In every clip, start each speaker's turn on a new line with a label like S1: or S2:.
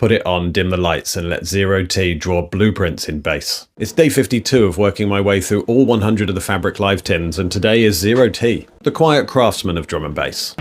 S1: Put it on, dim the lights, and let Zero T draw blueprints in bass. It's day 52 of working my way through all 100 of the FabricLive tins, and today is Zero T, the quiet craftsman of drum and bass.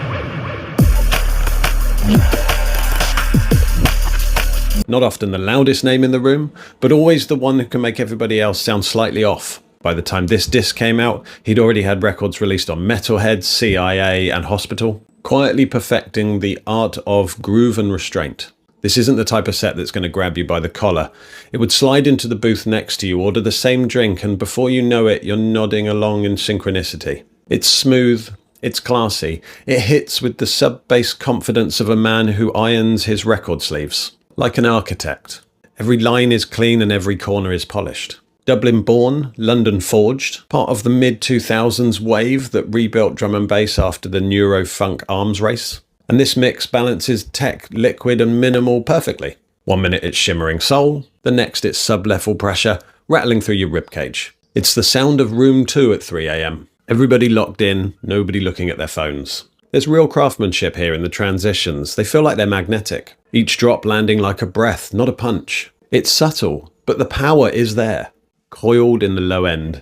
S1: Not often the loudest name in the room, but always the one who can make everybody else sound slightly off. By the time this disc came out, he'd already had records released on Metalhead, CIA, and Hospital, quietly perfecting the art of groove and restraint. This isn't the type of set that's going to grab you by the collar. It would slide into the booth next to you, order the same drink, and before you know it, you're nodding along in synchronicity. It's smooth, it's classy, it hits with the sub-bass confidence of a man who irons his record sleeves. Like an architect. Every line is clean and every corner is polished. Dublin born, London forged, part of the mid-2000s wave that rebuilt drum and bass after the Neuro-Funk arms race. And this mix balances tech, liquid and minimal perfectly. One minute it's shimmering soul, the next it's sub-level pressure, rattling through your ribcage. It's the sound of room 2 at 3 AM. Everybody locked in, nobody looking at their phones. There's real craftsmanship here in the transitions. They feel like they're magnetic. Each drop landing like a breath, not a punch. It's subtle, but the power is there, coiled in the low end.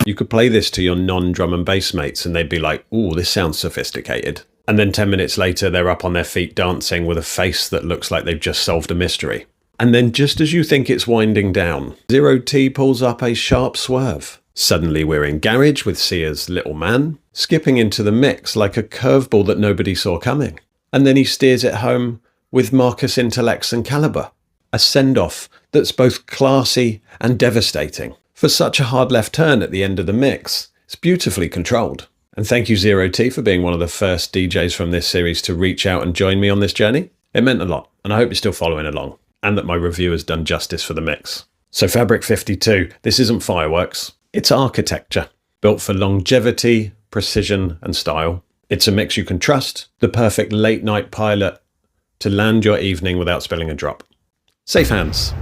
S1: You could play this to your non-drum and bass mates and they'd be like, ooh, this sounds sophisticated. And then 10 minutes later, they're up on their feet dancing with a face that looks like they've just solved a mystery. And then just as you think it's winding down, Zero T pulls up a sharp swerve. Suddenly we're in garage with Sia's Little Man, skipping into the mix like a curveball that nobody saw coming. And then he steers it home with Marcus Intellects and Caliber. A send-off that's both classy and devastating. For such a hard left turn at the end of the mix, it's beautifully controlled. And thank you Zero T for being one of the first DJs from this series to reach out and join me on this journey. It meant a lot, and I hope you're still following along, and that my review has done justice for the mix. So Fabric 52, this isn't fireworks, it's architecture, built for longevity, precision and style. It's a mix you can trust, the perfect late night pilot to land your evening without spilling a drop. Safe hands.